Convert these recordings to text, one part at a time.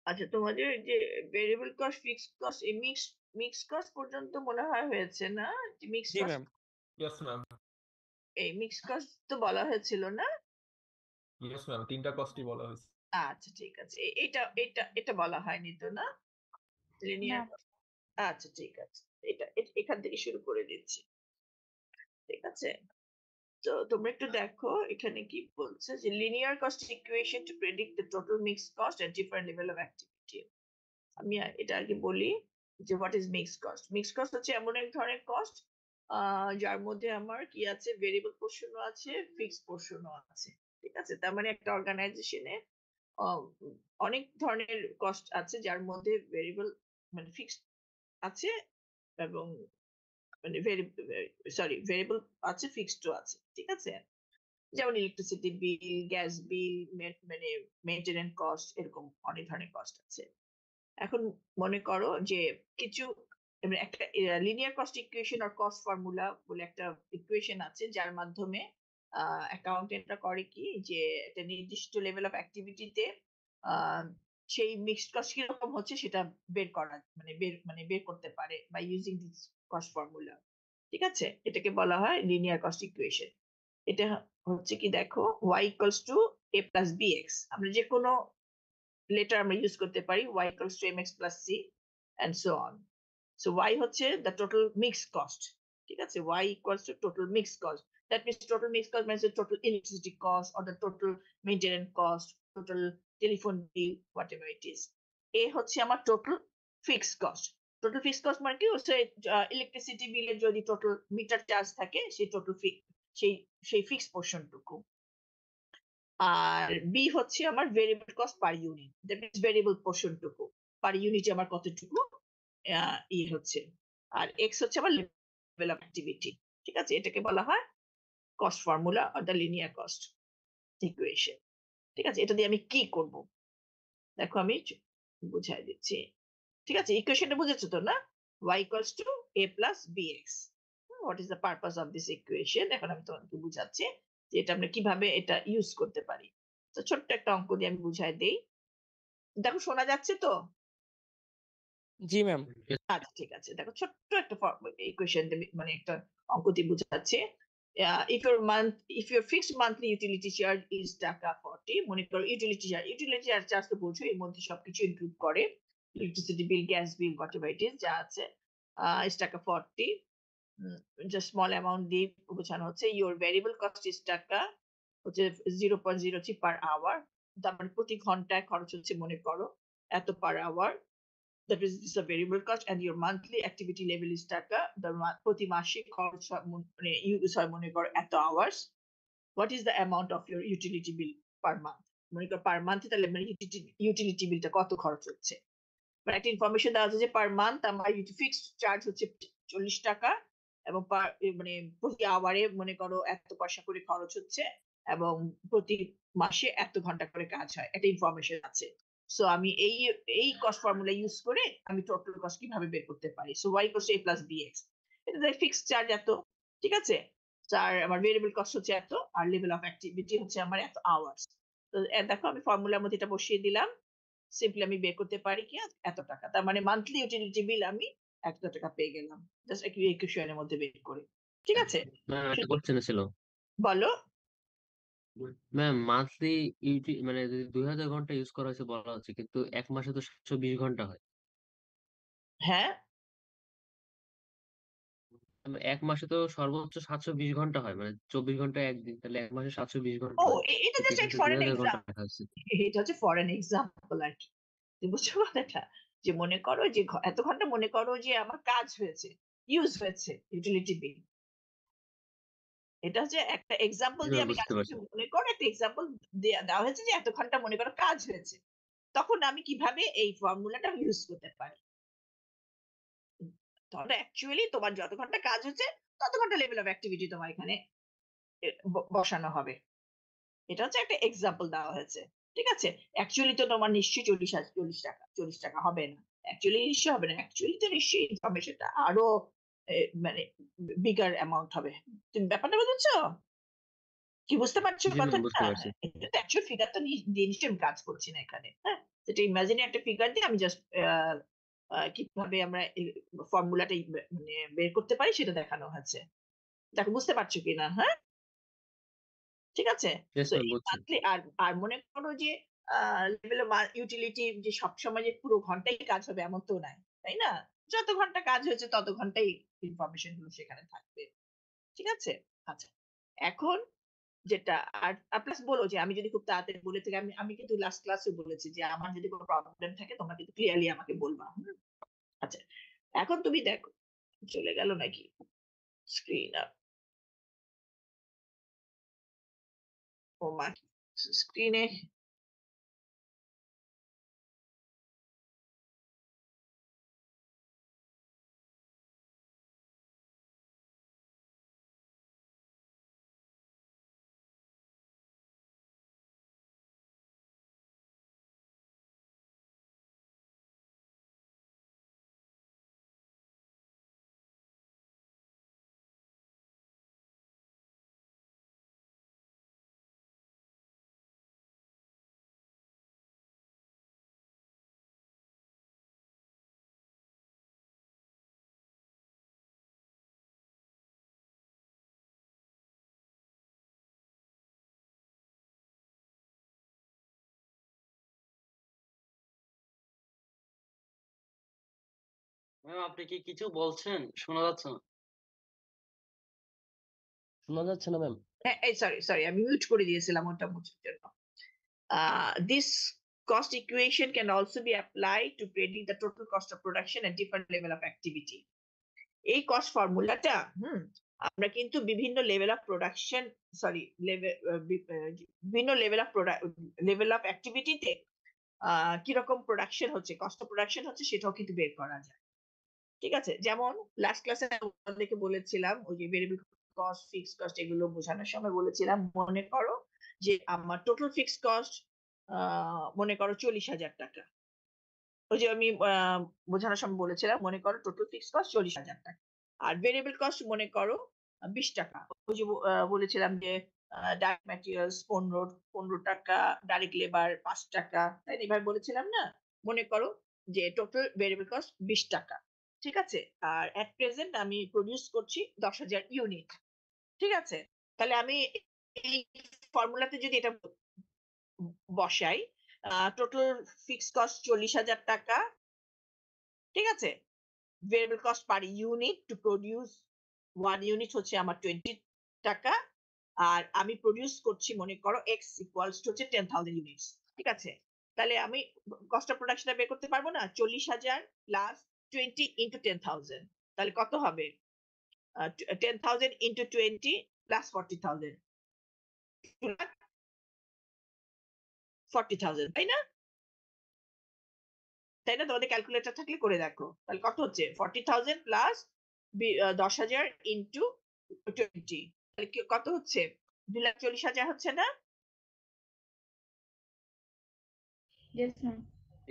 আচ্ছা, তোমাদের যে ভেরিয়েবল কস্ট, ফিক্সড কস্ট, এই মিক্স কস্ট পর্যন্ত মনে হয় হয়েছে না? মিক্স জি কস্ট, ম্যাম। Yes ma'am. এই মিক্স কস্ট তো বলা হয়েছিল না? ইয়েস ম্যাম, তিনটা কস্টই বলা হয়েছে। আচ্ছা, ঠিক আছে। এটা এটা এটা বলা হয়নি তো না, না। Linear cost? আচ্ছা, ঠিক আছে। এখান থেকে শুরু করে দিচ্ছি। ঠিক আছে, তো তোমরা একটু দেখো এখানে কি বলছে, যে linear cost equation to predict the total mix cost at different level of activity. আমি এটা আগে বলি যে what is mix cost. Mix cost হচ্ছে এমন এক ধরনের কস্ট যার মধ্যে আমার কি আছে, ভেরিয়েবল পোর্শনও আছে, ফিক্সড পোর্শনও আছে। ঠিক আছে, তার মানে একটা অর্গানাইজেশনে অনেক ধরনের কস্ট আছে যার মধ্যে ভেরিয়েবল মানে ফিক্সড আছে, এবং মানে ভেরিয়েবল আছে, ফিক্সডও আছে। ঠিক আছে, যেমন ইলেকট্রিসিটি বিল, গ্যাস বিল, মানে মেনটেনেন্স কস্ট, এরকম অনেক ধরনের কস্ট আছে। এখন মনে করো যে কিছু মানে একটা লিনিয়ার কস্ট ইকুয়েশন আর কস্ট ফর্মুলা বলে একটা ইকুয়েশন আছে, যার মাধ্যমে অ্যাকাউন্টেন্টরা করে কি, যে একটা নির্দিষ্ট লেভেল অফ অ্যাক্টিভিটিতে সেই মিক্সড কস্ট কিরকম হচ্ছে সেটা বের করা, মানে বের করতে পারে by using this cost formula. ঠিক আছে, এটাকে বলা হয় লিনিয়ার কস্ট ইকুয়েশন। এটা হচ্ছে কি, দেখো, y equals to a plus bx, আমরা যে কোনো লেটার আমরা ইউজ করতে পারি, y equals to mx plus c and so on. So y হচ্ছে the total mixed cost. ঠিক আছে, y equals to total mixed cost. That means total mixed cost means the total electricity cost or the total maintenance cost, total telephone bill, whatever it is. a হচ্ছে আমার total fixed cost. Total fixed cost মানে কি হচ্ছে, electricity বিলের যদি total metre charge থাকে, সেই total সেই সেই ফিক্সড পোর্শনটুকু। আর বি হচ্ছে আমার variable cost per unit, that means variable পোর্শনটুকু পার ইউনিটে আমার কতটুকু হচ্ছে। আর এক্স হচ্ছে আমার লেভেল অফ অ্যাক্টিভিটি। ঠিক আছে, এটাকে বলা হয় cost formula or the linear cost equation. ঠিক আছে, এটা দিয়ে আমি কি করব, দেখো আমি বুঝাই দিচ্ছি। ঠিক আছে, ইকুয়েশনটা বুঝেছো তো না? y equals to a plus bx. What is the purpose of this equation? এখন আমি তোমাকে বুঝাচ্ছি যে এটা আমরা কিভাবে এটা ইউজ করতে পারি। তো ছোট্ট একটা অঙ্ক দিয়ে আমি বুঝাই দেই। দেখো, শোনা যাচ্ছে তো? জি ম্যাম। আচ্ছা, ঠিক আছে, দেখো ছোট্ট একটা ইকুয়েশন মানে একটা অঙ্ক দিয়ে বুঝাচ্ছি। if your fixed monthly utility charge is টাকা 40, মনে করো ইউটিলিটি চার্জ তো বুঝো, এর মধ্যে সবকিছু ইনক্লুড করে, electricity bill, gas bill, whatever it is যা আছে, ইজ টাকা 40। যে স্মল অ্যামাউন্ট দিয়ে বোঝানো হচ্ছে, ইউর ভেরিয়েবল কস্ট ইজ টাকা হচ্ছে 0.03 পার আওয়ার, তার মানে প্রতি ঘন্টায় খরচ হচ্ছে মনে করো এত per hour. That is this is a variable cost, and your monthly activity level is টাকা, প্রতি মাসে খরচ মানে ইউজ হয় মনে করো এত hours. What is the amount of your utility bill per month? মনে করো পার মান্থে তাহলে মানে ইউটিলিটি বিলটা কত খরচ হচ্ছে, মানে একটা ইনফরমেশন দেওয়া আছে যে পার মান্থ আমার ফিক্সড চার্জ হচ্ছে 40 টাকা, এবং মানে প্রতি আওয়ারে মনে করো এত পয়সা করে খরচ হচ্ছে, এবং প্রতি মাসে এত ঘন্টা করে কাজ হয়, একটা ইনফরমেশন আছে। সো আমি এই কস্ট ফর্মুলা ইউজ করে আমি টোটাল কস্ট কিভাবে বের করতে পারি। So y equals a plus bx, এটা ফিক্সড চার্জ এত। ঠিক আছে, আর আমার ভেরিয়েবল কস্ট হচ্ছে এত, আর লেভেল অফ অ্যাক্টিভিটি হচ্ছে আমার এত আওয়ার্স। তো দেখো আমি ফর্মুলার মধ্যে এটা বসিয়ে দিলাম, সিম্পলি আমি বের করতে পারি কি এত টাকা, তার মানে মান্থলি ইউটিলিটি বিল আমি এত টাকা পেয়ে গেলাম, জাস্ট একটু ইকুয়েশনের মধ্যে বের করে। ঠিক আছে, ম্যাম একটা কোশ্চেন ছিল। বলো। ম্যাম মান্থলি মানে যদি 2000 ঘন্টা ইউজ করা হয়েছে বলা হচ্ছে, কিন্তু এক মাসে তো 720 ঘন্টা হয়। হ্যাঁ, এক মাসে তো সর্বোচ্চ 720 ঘন্টা হয়, মানে 24 ঘন্টা একদিন, তাহলে এক মাসে 720 ঘন্টা ও হয়, এটা কিন্তু জাস্ট এখানে এক তো ফরেন 2000 ঘন্টা এক্সাম্পল, লেখা হচ্ছে। এটা হচ্ছে ফরেন এক্সাম্পল আর কি। তুমি বুঝছো কথাটা, যে মনে করো যে এত ঘন্টা মনে করো যে আমার কাজ হয়েছে, ইউজ হয়েছে ইউটিলিটি বিল। এটা হচ্ছে একটা এক্সাম্পল দিয়ে আমি কাজ বুঝতে করছি, পারছি। মনে করো একটা এক্সাম্পল দেওয়া হয়েছে যে এত ঘন্টা মনে করো কাজ হয়েছে, তখন আমি কিভাবে এই ফর্মুলাটা ইউজ করতে পারি। তাহলে অ্যাকচুয়ালি তোমার যত ঘন্টা কাজ হচ্ছে তত ঘন্টা লেভেল অফ অ্যাক্টিভিটি তোমার এখানে বসানো হবে। এটা হচ্ছে একটা এক্সাম্পল দেওয়া হয়েছে। ঠিক আছে, অ্যাকচুয়ালি তো তোমার নিশ্চয়ই 40 টাকা হবে না, অ্যাকচুয়ালি নিশ্চয়ই হবে না, অ্যাকচুয়ালি তো নিশ্চয়ই ইনফরমেশনটা আরো মানে বিগার অ্যামাউন্ট হবে। তুমি ব্যাপারটা বুঝছো? কি বুঝতে পারছো জি ম্যাম, কথাটা? বুঝতে পারছি। এটা তো অ্যাকচুয়াল ফিগার তো দিয়ে নিশ্চয়ই আমি কাজ করছি না এখানে। হ্যাঁ, যেটা ইমাজিনে একটা ফিগার দিয়ে আমি জাস্ট কিভাবে আমরা ফর্মুলাটা মানে বের করতে পারি সেটা দেখানো হয়েছে। দেখো বুঝতে পারছো কিনা? হ্যাঁ, ঠিক আছে। ইয়েস তো ম্যাম, এই বুঝছি। মান্থলি আর মনে করো যে লেভেল ইউটিলিটি যে সবসময় যে পুরো ঘন্টাই কাজ হবে এমন তো নাই, তাই না? যত ঘন্টা কাজ হয়েছে তত ঘন্টাই ইনফরমেশন গুলো সেখানে থাকবে, ঠিক আছে। আচ্ছা, এখন যেটা আর প্লাস বলো যে আমি যদি খুব তাড়াতাড়ি বলে থাকি, আমি কিন্তু লাস্ট ক্লাসে বলেছি যে আমার যদি কোনো প্রবলেম থাকে তোমরা কিন্তু ক্লিয়ারলি আমাকে বলবা। আচ্ছা, এখন তুমি দেখো চলে গেল নাকি স্ক্রিন আপ? ও মা, স্ক্রিনে ম্যাম, আপনি কি কিছু বলছেন? শোনা যাচ্ছে না। শোনা যাচ্ছে না ম্যাম। সরি আমি মিউট করে দিয়েছিলাম ওটা মুছার জন্য। This cost equation can also be applied to predict the total cost of production at different level of activity. এই কস্ট ফর্মুলাটা আমরা কিন্তু বিভিন্ন লেভেল অফ প্রোডাকশন সরি বিভিন্ন লেভেল অফ অ্যাক্টিভিটিতে কিরকম প্রোডাকশন হচ্ছে, কস্ট অফ প্রোডাকশন হচ্ছে সেটাও কিন্তু বের করা যায়, ঠিক আছে। যেমন লাস্ট ক্লাসে আমাদেরকে বলেছিলাম ওই যে ভেরিয়েবল কস্ট, ফিক্সড কস্ট এগুলো বোঝানোর সময় বলেছিলাম মনে করো যে আমার টোটাল ফিক্সড কস্ট মনে করো 40,000 টাকা। ওই যে আমি বোঝানোর সময় বলেছিলাম মনে করো টোটাল ফিক্সড কস্ট 40,000 টাকা, আর ভেরিয়েবল কস্ট মনে করো 20 টাকা। ওই যে বলেছিলাম যে ডাইরেক্ট ম্যাটেরিয়ালস 15 টাকা, ডাইরেক্ট লেবার 5 টাকা, তাই না? এভাবে বলেছিলাম না? মনে করো যে টোটাল ভেরিয়েবল কস্ট 20 টাকা, ঠিক আছে। আর এট প্রেজেন্ট আমি প্রডিউস করছি 10,000 ইউনিট, ঠিক আছে। তাহলে আমি এই ফর্মুলাতে যদি এটা বসাই, টোটাল ফিক্সড কস্ট 40,000 টাকা, ঠিক আছে। Variable cost per unit to produce 1 unit হচ্ছে আমার 20 টাকা, আর আমি প্রডিউস করছি মনে করো এক্স ইকুয়ালস টু হচ্ছে 10,000 ইউনিটস, ঠিক আছে। তাহলে আমি কস্ট অফ প্রোডাকশনটা বের করতে পারবো না? 40,000 প্লাস 20 ইন্টু 10,000, তাহলে কত হবে? 10,000 ইন্টু 20 প্লাস 40,000, 40,000, তাই না? তাই না? তোমাদের ক্যালকুলেটর থাকলে করে দেখো, তাহলে কত হচ্ছে? 40,000 প্লাস 10,000 ইন্টু 20, তাহলে কত হচ্ছে? 2,40,000 হচ্ছে না? ইয়েস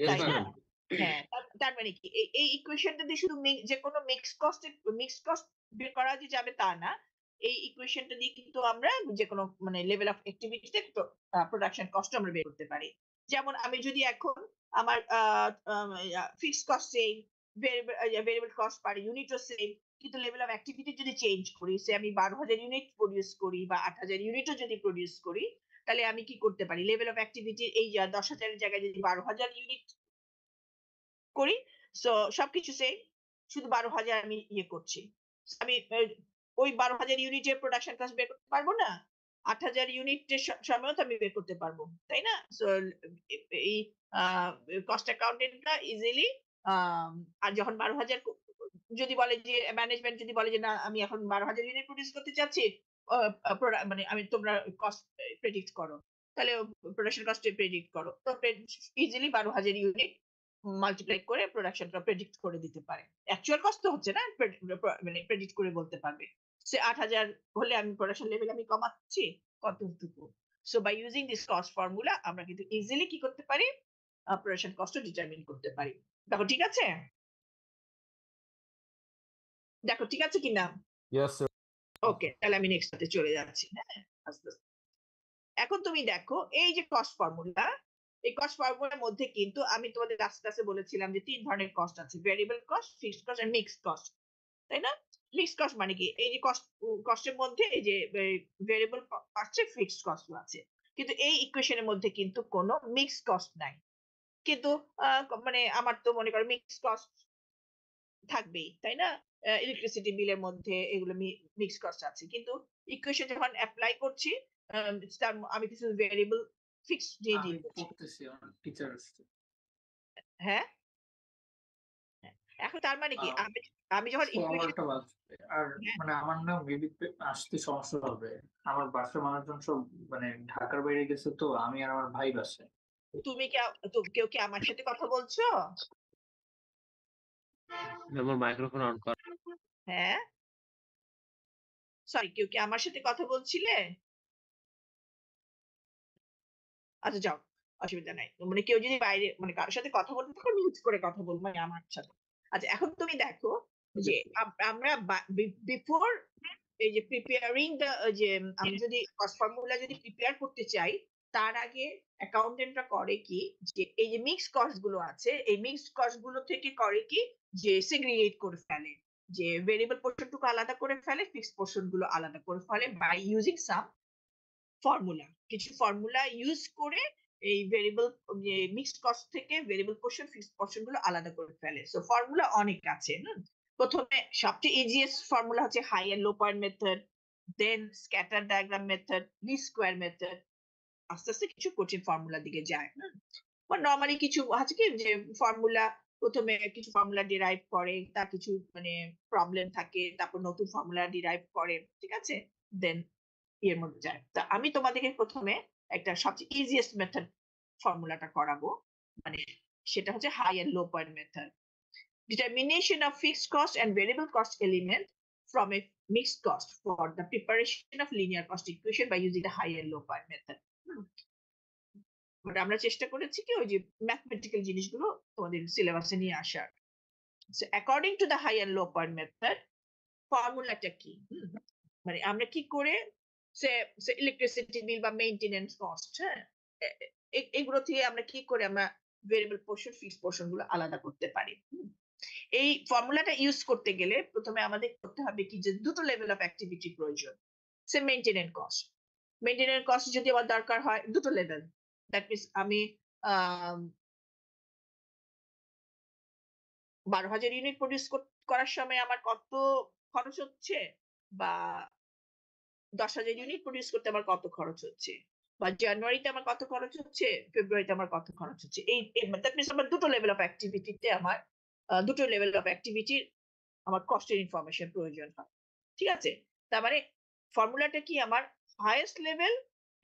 তাই না? ম্যাম। হ্যাঁ, তার মানে কি এই ইকুয়েশনটা দিয়ে শুধু যে কোনো মিক্স কস্ট বের করা যে যাবে তা না। এই ইকুয়েশনটা দিয়ে কিন্তু আমরা যে কোনো মানে লেভেল অফ অ্যাক্টিভিটিতে প্রোডাকশন কস্ট আমরা বের করতে পারি। যেমন আমি যদি এখন আমার fixed cost same, variable cost per ইউনিটও সেম, কিন্তু লেভেল অফ অ্যাক্টিভিটি যদি চেঞ্জ করি, সে আমি 12,000 ইউনিট প্রডিউস করি বা 8,000 ইউনিটও যদি প্রডিউস করি, তাহলে আমি কি করতে পারি? লেভেল অফ অ্যাক্টিভিটি এই 10,000 এর জায়গায় যদি 12,000 ইউনিট করি, সো সবকিছু সেম, শুধু 12,000 আমি ইয়ে করছি। আমি ওই 12,000 ইউনিটের প্রোডাকশন কস্ট বের করতে পারবো না? 8,000 ইউনিটের সময়ও তো আমি বের করতে পারবো, তাই না? সো এই কস্ট অ্যাকাউন্টেন্টরা ইজিলি আর যখন 12,000 যদি বলে যে ম্যানেজমেন্ট যদি বলে যে না আমি এখন 12,000 ইউনিট প্রডিউস করতে চাচ্ছি, মানে আমি তোমরা কস্ট প্রেডিক্ট করো, তাহলে প্রোডাকশন কস্ট প্রেডিক্ট করো, তো ইজিলি 12,000 ইউনিট মাল্টিপ্লাই করে প্রোডাকশনটা প্রেডিক্ট করে দিতে পারে। অ্যাকচুয়াল কস্ট তো হচ্ছে না, মানে প্রেডিক্ট করে বলতে পারবে সে 8,000 হলে আমি প্রোডাকশন লেভেল আমি কমাচ্ছি কতটুকু। So by using this cost formula আমরা কিন্তু ইজিলি কি করতে পারি? প্রোডাকশন কস্ট ডিটারমিন করতে পারি। দেখো ঠিক আছে? দেখো ঠিক আছে কিনা? Yes sir. ওকে, তাহলে আমি নেক্সটটাতে চলে যাচ্ছি। হ্যাঁ, আস্তে আস্তে। এখন তুমি দেখো এই যে কস্ট ফর্মুলা, এই কস্ট ফর্মুলার মধ্যে কিন্তু আমি তোমাদের লাস্ট ক্লাসে বলেছিলাম যে 3 ধরনের কস্ট আছে, ভেরিয়েবল কস্ট, ফিক্সড কস্ট আর মিক্সড কস্ট, তাই না? মিক্সড কস্ট মানে কি, এই যে কস্টের মধ্যে এই যে ভেরিয়েবল আছে, ফিক্সড কস্ট আছে, কিন্তু এই ইকুয়েশনের মধ্যে কিন্তু কোনো মিক্সড কস্ট নাই। কিন্তু মানে আমার তো মনে করো মিক্সড কস্ট থাকবেই, তাই না? ইলেকট্রিসিটি বিলের মধ্যে এগুলো মিক্সড কস্ট আছে, কিন্তু ইকুয়েশন যখন অ্যাপ্লাই করছি আমি কিছু ভেরিয়েবল ফিক্স দিয়ে আমি দিচ্ছি। পড়তেছি, আমার টিচার আসছে। হ্যাঁ, এখন তার মানে কি, আহ, আমি যখন ইকুয়েশন, 11টা বাজবে। আর মানে আমার না মেবি আসতে সমস্যা হবে। আমার বাসার মানুষজন সব মানে ঢাকার বাইরে গেছে, তো আমি আর আমার ভাই বাসায়। তুমি কেউ কি আমার সাথে কথা বলছো? আমার মাইক্রোফোন অন করা। হ্যাঁ, সরি, কেউ কি আমার সাথে কথা বলছিলে? আচ্ছা যাও, অসুবিধা নাই। মানে কেউ যদি বাইরে মানে কারোর সাথে কথা বলতে তখন মিউট করে কথা বলবো, মানে আমার সাথে। আচ্ছা, এখন তুমি দেখো যে আমরা বিফোর এই যে প্রিপেয়ারিং দ্য যে আমি যদি কস্ট ফর্মুলা যদি প্রিপেয়ার করতে চাই, তার আগে অ্যাকাউন্টেন্টরা করে কি, যে এই যে মিক্সড কস্ট গুলো আছে, এই মিক্সড কস্ট গুলো থেকে করে কি, যে সেগ্রিগেট করে ফেলে, যে ভেরিয়েবল পোর্শনটুকু আলাদা করে ফেলে, ফিক্সড পোর্শন গুলো আলাদা করে ফেলে বাই ইউজিং সাম ফর্মুলা। কিছু ফর্মুলা ইউজ করে এই ভেরিয়েবল যে মিক্সড কস্ট থেকে ভেরিয়েবল পোর্শন, ফিক্সড পোর্শন গুলো আলাদা করে ফেলে। সো ফর্মুলা অনেক আছে। প্রথমে সবচেয়ে ইজিয়েস্ট ফর্মুলা হচ্ছে high and low point method, then scatter diagram method, least square method. আস্তে আস্তে কিছু কঠিন ফর্মুলা দিকে যায়। নর্মালি কিছু আছে কি, যে ফর্মুলা প্রথমে কিছু ফর্মুলা ডিরাইভ করে, তার কিছু মানে প্রবলেম থাকে, তারপর নতুন ফর্মুলা ডিরাইভ করে, ঠিক আছে, দেন এর মধ্যে যায়। তা আমি তোমাদেরকে প্রথমে একটা সবচেয়ে ইজিয়েস্ট মেথড ফর্মুলাটা করাবো, মানে সেটা হচ্ছে high and low point method. Determination of fixed cost and variable cost element from a mixed cost for the preparation of linear cost equation by using the high and low point method. আমরা চেষ্টা করেছি কি ওই যে mathematical জিনিসগুলো তোমাদের সিলেবাসে নিয়ে আসার। So according to the high and low point method, ফর্মুলাটা কি, মানে আমরা কি করে সে ইলেকট্রিসিটি বিল বা মেইনটেনেন্স কস্ট, হ্যাঁ, এগুলো থেকে আমরা কি করে আমরা ভেরিয়েবল পোর্শন, ফিক্সড পোর্শন গুলো আলাদা করতে পারি। এই ফর্মুলাটা ইউজ করতে গেলে প্রথমে আমাদের করতে হবে কি, যে দুটো লেভেল অফ অ্যাক্টিভিটি প্রয়োজন। সে মেইনটেনেন্স কস্ট, মেইনটেনেন্স কস্ট যদি আমার দরকার হয় দুটো লেভেল, দ্যাট মিনস আমি 12,000 ইউনিট প্রডিউস করার সময় আমার কত খরচ হচ্ছে, বা 10,000 ইউনিট প্রডিউস করতে আমার কত খরচ হচ্ছে, বা জানুয়ারিতে আমার কত খরচ হচ্ছে, ফেব্রুয়ারিতে আমার কত খরচ হচ্ছে। এই দ্যাট মিনস আমার দুটো লেভেল অফ অ্যাক্টিভিটিতে আমার দুটো লেভেল অফ অ্যাক্টিভিটির আমার কস্টের ইনফরমেশন প্রয়োজন হয়, ঠিক আছে? তার মানে ফর্মুলাটা কি, আমার হাইয়েস্ট লেভেল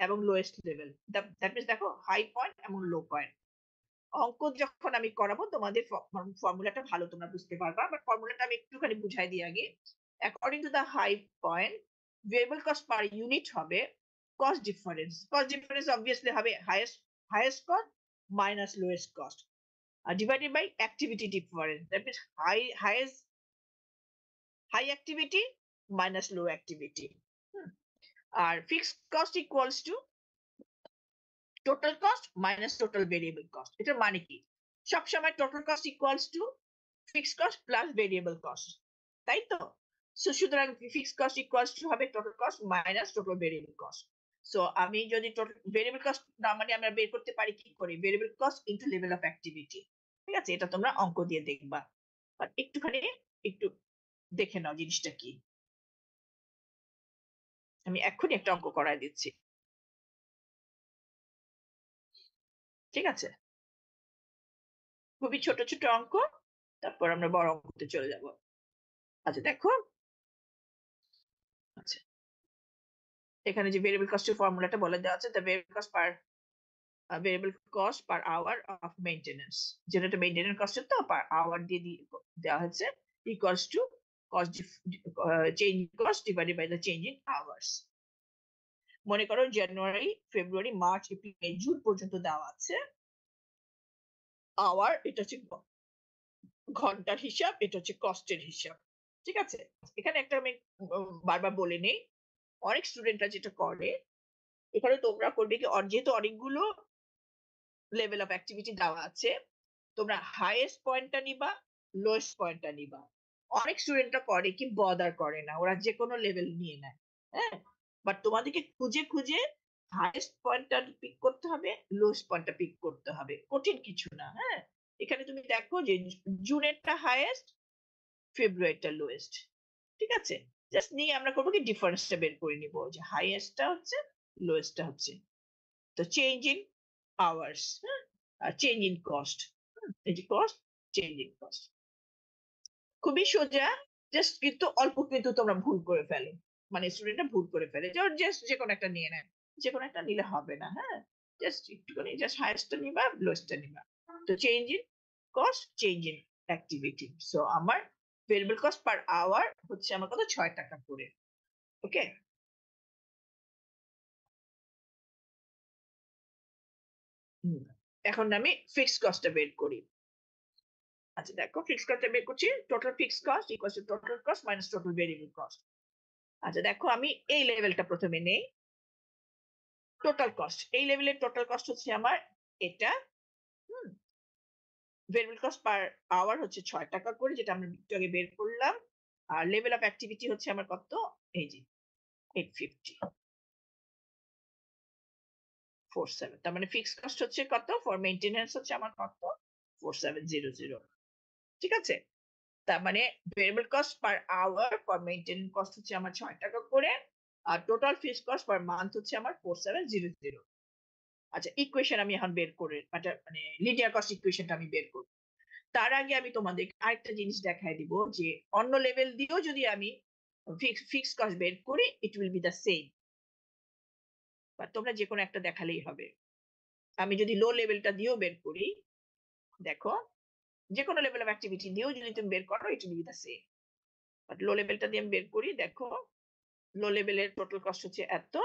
এবং লোয়েস্ট লেভেল, দ্যাট মিনস দেখো হাই পয়েন্ট এবং লো পয়েন্ট। অঙ্ক যখন আমি করাবো তোমাদের ফর্মুলাটা ভালো তোমরা বুঝতে পারবা, বাট ফর্মুলাটা আমি একটুখানি বুঝাই দিই আগে। According to the high point, variable cost per unit হবে cost difference. Cost difference obviously হবে highest cost minus lowest cost divided by activity difference, that means high activity minus low activity. আর fixed cost equals to total cost minus total variable cost. এটার মানে কি, সবসময় total cost equals to fixed cost plus variable cost, তাই তো? সুতরাং fixed cost equals to হবে total cost minus total variable cost. So আমি যদি টোটাল ভেরিয়েবল কস্ট মানে আমরা বের করতে পারি কি করে, variable cost into level of activity, ঠিক আছে? এটা তোমরা অঙ্ক দিয়ে দেখবা, আর একটুখানি একটু দেখে নাও জিনিসটা কি। আমি এক্ষুনি একটা অঙ্ক করায় দিচ্ছি, ঠিক আছে? খুবই ছোট ছোট অঙ্ক, তারপর আমরা বড় অঙ্কতে চলে যাব। আচ্ছা দেখো, আচ্ছা এখানে যে ভেরিয়েবল কস্টের ফর্মুলাটা বলে দেওয়া আছে, the variable cost per hour of maintenance, যেটা মেইনটেনেন্স কস্টের তো পার আওয়ার দিয়ে দেওয়া হয়েছে, equals to cost change cost divided by the change in hours. মনে করো January, February, March, April, May, June পর্যন্ত দেওয়া আছে আওয়ার, এটা হচ্ছে ঘন্টার হিসাব, এটা হচ্ছে কস্টের হিসাব, ঠিক আছে? এখানে একটা আমি বারবার বলে নেই, অনেক স্টুডেন্টরা যেটা করে, এখানে তোমরা করবে কি, যেহেতু অনেকগুলো লেভেল অফ অ্যাক্টিভিটি দেওয়া আছে, তোমরা হাইয়েস্ট পয়েন্টটা নিবা, লোয়েস্ট পয়েন্টটা নিবা। অনেক স্টুডেন্টরা করে কি, বদার করে না, ওরা যে কোনো লেভেল নিয়ে নেয়। হ্যাঁ, বাট তোমাদেরকে খুঁজে খুঁজে হাইয়েস্ট পয়েন্টটা পিক করতে হবে, লোয়েস্ট পয়েন্টটা পিক করতে হবে, কঠিন কিছু না। হ্যাঁ, এখানে তুমি দেখো যে জুনেরটা হাইয়েস্ট, ফেব্রুয়ারিটা লোয়েস্ট। ঠিক আছে, জাস্ট নিয়ে আমরা করবো কি ডিফারেন্সটা বের করে নিব, যে হাইয়েস্টটা হচ্ছে, লোয়েস্টটা হচ্ছে। তো চেঞ্জ ইন আওয়ার্স, আর চেঞ্জ ইন কস্ট, এই যে কস্ট, চেঞ্জ ইন কস্ট খুবই সোজা, জাস্ট কিন্তু অল্প কিন্তু তোমরা ভুল করে ফেলো, মানে স্টুডেন্টরা ভুল করে ফেলে, জাস্ট যে কোনো একটা নিয়ে নেয়, যে কোনো একটা নিলে হবে না। হ্যাঁ, জাস্ট একটুখানি জাস্ট হাইয়েস্টটা নিবা, লোয়েস্টটা নিবা। তো change in cost, change in activity. So আমার ভেরিয়েবল কস্ট পার আওয়ার হচ্ছে আমার কত, 6 টাকা করে। ওকে, এখন আমি ফিক্সড কস্টটা বের করি। আচ্ছা দেখো, ফিক্সড কস্টটা বের করছি, total fixed cost equals to total cost minus total variable cost. আচ্ছা দেখো, আমি এই লেভেলটা প্রথমে নেই, টোটাল কস্ট, এই লেভেলের টোটাল কস্ট হচ্ছে আমার এটা। ভেরিয়েবল কস্ট পার আওয়ার হচ্ছে 6 টাকা করে, যেটা আমরা একটু আগে বের করলাম। আর লেভেল অফ অ্যাক্টিভিটি হচ্ছে আমার কত, এই যে 850.47, তার মানে ফিক্সড কস্ট হচ্ছে কত, ফর মেইনটেনেন্স হচ্ছে আমার কত, 4700। ঠিক আছে, তার মানে variable cost per hour for maintenance cost হচ্ছে আমার 6 টাকা করে, আর total fixed cost per month হচ্ছে আমার 4700। আচ্ছা, ইকুয়েশন আমি এখন বের করে, মানে লিনিয়ার কস্ট ইকুয়েশনটা আমি বের করব। তার আগে আমি তোমাদের আরেকটা জিনিস দেখাই দিব, যে অন্য লেভেল দিয়েও যদি আমি ফিক্সড কস্ট বের করি, it will be the same. বা তোমরা যে কোনো একটা দেখালেই হবে। আমি যদি লো লেভেলটা দিয়েও বের করি, দেখো যে কোনো লেভেল অফ অ্যাক্টিভিটি দিয়েও যদি তুমি বের করো, it will be the same. But লো লেভেলটা দিয়ে আমি বের করি, দেখো লো লেভেলের টোটাল কস্ট হচ্ছে এত।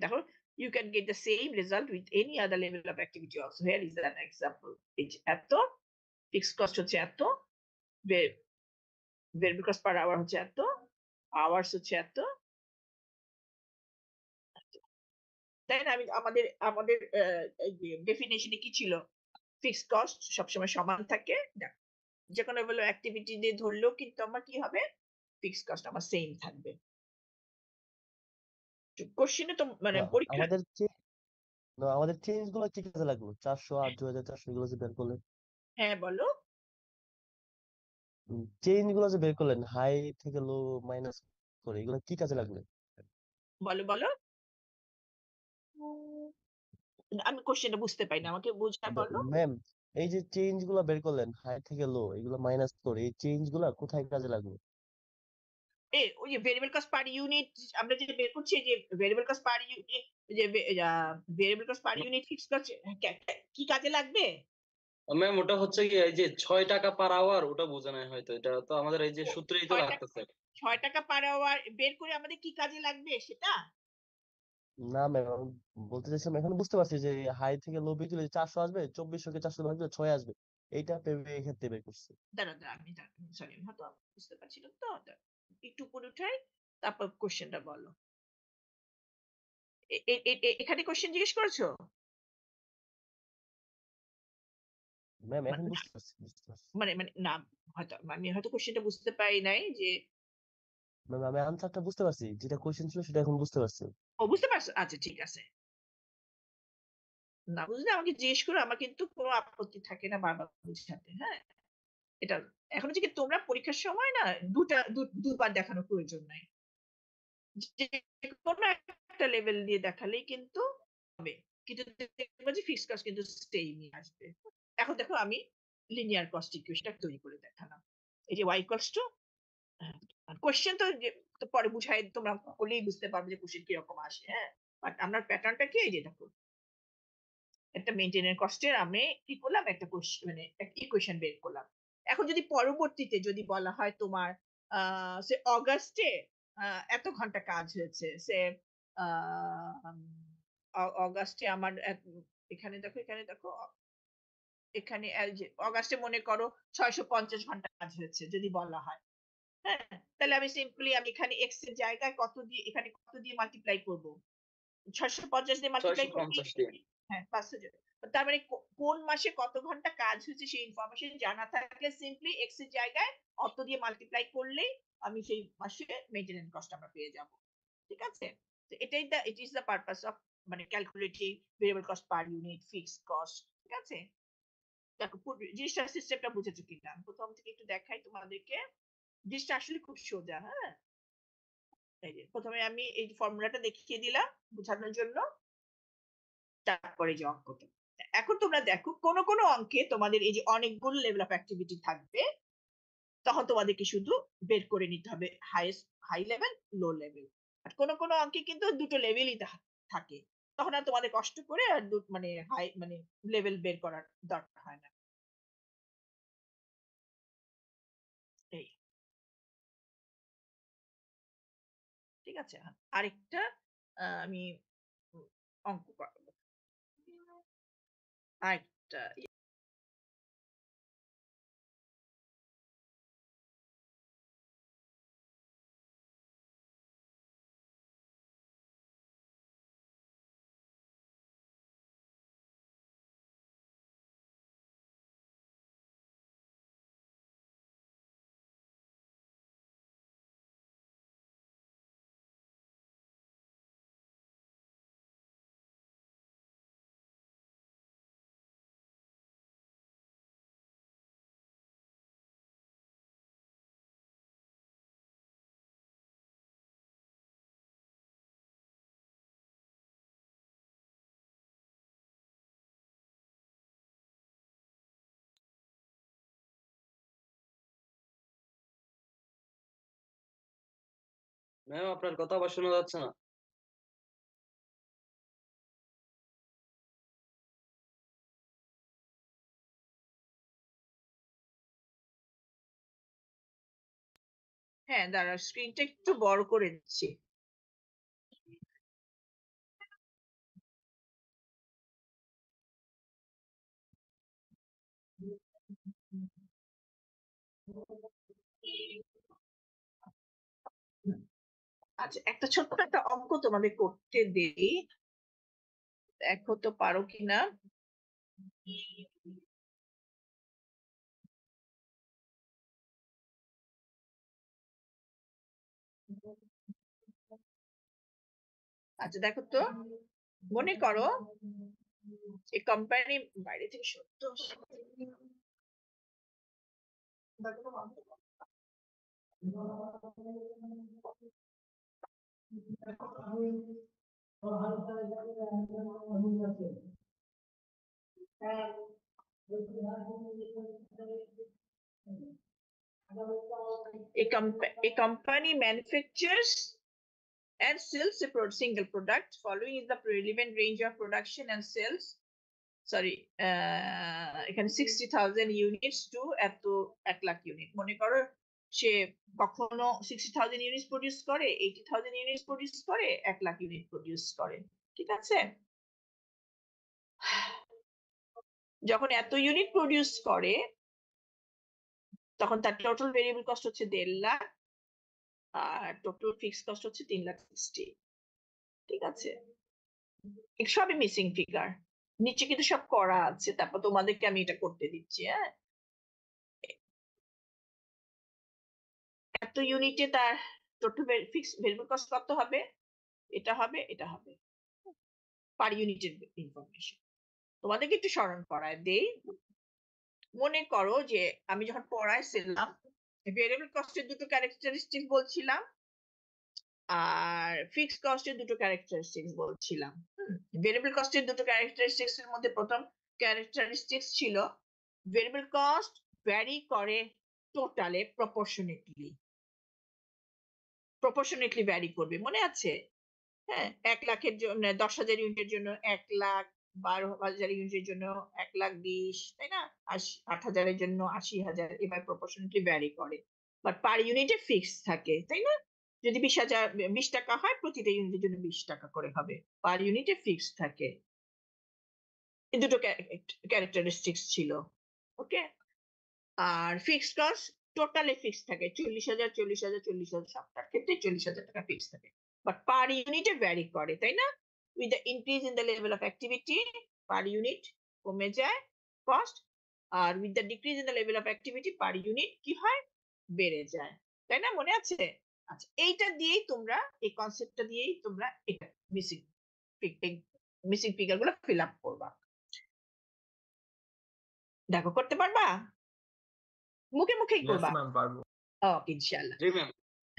দেখো, you can get the same result with any other level of activity also. Here is an example. It's এত, fixed cost হচ্ছে এত, variable cost per hour হচ্ছে এত, hours হচ্ছে এত। তাই না, আমি আমাদের আমাদের ডেফিনেশনে কি ছিল, ফিক্সড কস্ট সবসময় সমান থাকে। যে কোনো লেভেল অ্যাক্টিভিটি দিয়ে ধরলেও কিন্তু আমার কি হবে, ফিক্সড কস্ট আমার সেম থাকবে। কোশ্চেনে তো মানে পরীক্ষা, আমাদের চেঞ্জ গুলো কি কাজে লাগলো? 400 আর 2400 এগুলো যে বের করলেন, হ্যাঁ বলো, চেঞ্জ গুলো যে বের করলেন হাই থেকে লো মাইনাস করে, এগুলো কি কাজে লাগলো? বলো বলো, আমি কোশ্চেনটা বুঝতে পাই না, আমাকে বুঝায় বলো। ম্যাম, এই যে চেঞ্জ গুলো বের করলেন হাই থেকে লো, এগুলো মাইনাস করে, এই চেঞ্জ গুলা কোথায় কাজে লাগলো? ওই যে ভেরিয়েবল কস্ট পার ইউনিট আমরা যেটা বের করছি, যে ভেরিয়েবল কস্ট পার ইউনিট, যে variable cost per unit fixed cost কি কাজে লাগবে? ম্যাম ওটা হচ্ছে কি, এই যে 6 টাকা পার আওয়ার, ওটা বোঝা নাই হয়তো, এটা তো আমাদের এই যে সূত্রেই তো 6 টাকা লাগতেছে। 6 টাকা পার আওয়ার বের করে আমাদের কি কাজে লাগবে সেটা? না ম্যাম, আমি বলতে চাইছিলাম, এখন বুঝতে পারছি যে হাই থেকে লো বের করলে 400 আসবে, 2400 কে 400 ভাগ দিলে 6 আসবে, এইটা ভেবে এই ক্ষেত্রে বের করছি। দাঁড়া দাঁড়া, আমি সরি, আমি হয়তো বুঝতে পারছিলাম তো, একটু উপরে উঠাই, তারপর কোশ্চেনটা বলো। এখানে কোশ্চেন জিজ্ঞেস করেছো? ম্যাম এখন বুঝতে পারছি। মানে মানে না, হয়তো আমি হয়তো কোশ্চেনটা বুঝতে পারি নাই, যে ম্যাম আমি আনসারটা বুঝতে পারছি, যেটা কোশ্চেন ছিল সেটা এখন বুঝতে পারছি। বুঝতে পারছো? আচ্ছা ঠিক আছে, না বুঝলে আমাকে জিজ্ঞেস করো, আমার কিন্তু কোনো আপত্তি থাকে না বারবার বুঝাতে। হ্যাঁ, এটা এখন হচ্ছে কি, তোমরা পরীক্ষার সময় না দুবার দেখানোর প্রয়োজন নাই, যে কোনো একটা লেভেল দিয়ে দেখালেই কিন্তু হবে, কিন্তু দেখবে যে ফিক্সড কস্ট কিন্তু সেমই আসবে। এখন দেখো, আমি লিনিয়ার কস্ট ইকুয়েশনটা তৈরি করে দেখালাম। এই যে y ইকুয়ালস টু, কোশ্চেন তো তো পরে বুঝাই, তোমরা করলেই বুঝতে পারবে যে কোশ্চেন কিরকম আসে। হ্যাঁ, বাট আপনার প্যাটার্নটা কি, এই যে দেখো, একটা মেইনটেনেন্স কস্টের আমি কি করলাম, একটা কোশ্চেন মানে একটা ইকুয়েশন বের করলাম। এখন যদি পরবর্তীতে যদি বলা হয় তোমার সে অগাস্টে এত ঘন্টা কাজ হয়েছে, সে অগাস্টে আমার এখানে দেখো, এখানে দেখো, এখানে যে অগাস্টে মনে করো 650 ঘন্টা কাজ হয়েছে যদি বলা হয়, হ্যাঁ, তাহলে আমি সিম্পলি আমি এখানে এক্স এর জায়গায় কত দিয়ে, এখানে কত দিয়ে মাল্টিপ্লাই করব, 650 দিয়ে মাল্টিপ্লাই করব, 650 দিয়ে। হ্যাঁ 500 জন। তার মানে কোন মাসে কত ঘন্টা কাজ হয়েছে সেই ইনফরমেশন জানা থাকলে সিম্পলি এক্স এর জায়গায় অত দিয়ে মাল্টিপ্লাই করলেই আমি সেই মাসে মেইনটেনেন্স কস্ট আমরা পেয়ে যাব। ঠিক আছে? তো এটাই it is the purpose of মানে calculating variable cost per unit fixed cost. ঠিক আছে? দেখো জিনিসটা সিস্টেমটা বুঝেছো কিনা আমি প্রথম থেকে একটু দেখাই তোমাদেরকে। জিনিসটা আসলে খুব সোজা। হ্যাঁ, এই যে প্রথমে আমি এই ফর্মুলাটা দেখিয়ে দিলাম বোঝানোর জন্য, তারপরে যে অঙ্কটা। এখন তোমরা দেখো কোন কোন অঙ্কে তোমাদের এই যে অনেকগুলো লেভেল অফ অ্যাক্টিভিটি থাকবে, তখন তোমাদেরকে শুধু বের করে নিতে হবে হাই লেভেল লো লেভেল। আর কোন কোন অঙ্কে কিন্তু দুটো লেভেলই থাকে, তখন আর তোমাদের কষ্ট করে আর মানে হাই মানে লেভেল বের করার দরকার হয় না। এই ঠিক আছে, আরেকটা আমি অঙ্ক করাবো। আরেকটা ম্যাম আপনার কথা আবার শোনা যাচ্ছে না। হ্যাঁ দাঁড়া, স্ক্রিনটা একটু বড় করে দিচ্ছি। আচ্ছা, একটা ছোট্ট একটা অঙ্ক তোমাদের করতে দেই, দেখো তো পারো কিনা। আচ্ছা দেখো তো, মনে করো এই কোম্পানি বাইরে থেকে সত্য a company manufactures and sells a single product. Following is the relevant range of production and sales. Sorry, এখানে 60,000 ইউনিটস টু এত 1 লাখ ইউনিট। মনে করো সে কখনো 60,000 ইউনিটস প্রডিউস করে, 80,000 ইউনিটস প্রডিউস করে, 1 লাখ ইউনিট প্রডিউস করে। ঠিক আছে? যখন এত ইউনিট প্রডিউস করে তখন তার টোটাল ভেরিয়েবল কস্ট হচ্ছে 1.5 লাখ আর টোটাল ফিক্সড কস্ট হচ্ছে 3,60,000। ঠিক আছে? সবই মিসিং ফিগার, নিচে কিন্তু সব করা আছে, তারপর তোমাদেরকে আমি এটা করতে দিচ্ছি। হ্যাঁ, এত ইউনিটে তার টোটাল ফিক্সড ভেরিয়েবল কস্ট কত হবে, এটা হবে, এটা হবে, পার ইউনিটের ইনফরমেশন। তোমাদেরকে একটু স্মরণ করায় দেই। মনে করো যে আমি যখন পড়াইছিলাম ভেরিয়েবল কস্টের দুটো ক্যারেক্টারিস্টিক বলছিলাম আর ফিক্সড কস্টের দুটো ক্যারেক্টারিস্টিক্স বলছিলাম। ভেরিয়েবল কস্টের দুটো ক্যারেক্টারিস্টিক্স এর মধ্যে প্রথম ক্যারেক্টারিস্টিক্স ছিল ভেরিয়েবল কস্ট ভ্যারি করে টোটালে প্রপোর্শনেটলি ভ্যারি করবে, মনে আছে? হ্যাঁ, 1 লাখের জন্য 10,000 ইউনিটের জন্য 1 লাখ, 12,000 ইউনিটের জন্য 1,20,000, তাই না? 8,000 এর জন্য 80,000, এবার প্রপোর্শনেটলি ভ্যারি করে, বাট পার ইউনিটে ফিক্স থাকে, তাই না? যদি 20 টাকা হয় প্রতিটা ইউনিটের জন্য 20 টাকা করে হবে, পার ইউনিটে ফিক্স থাকে। এই দুটো ক্যারেক্টারিস্টিক্স ছিল। ওকে, আর ফিক্সড কস্ট টোটালে ফিক্স থাকে 40,000 40,000 40,000, সবটার ক্ষেত্রে 40,000 টাকা ফিক্স থাকে, বাট পার ইউনিটে ভ্যারি করে, তাই না? With the increase in the level of activity per unit কমে যায় কস্ট, আর with the decrease in the level of activity per unit কি হয়, বেড়ে যায়। তাই না, মনে আছে? আচ্ছা, এইটা দিয়েই তোমরা, এই কনসেপ্টটা দিয়েই তোমরা এটা মিসিং ফিগার গুলো ফিল আপ করবা। দেখো করতে পারবা, মুখে মুখেই ইয়েস করবা। ম্যাম পারবো। ওকে, ইনশাআল্লাহ। জি ম্যাম।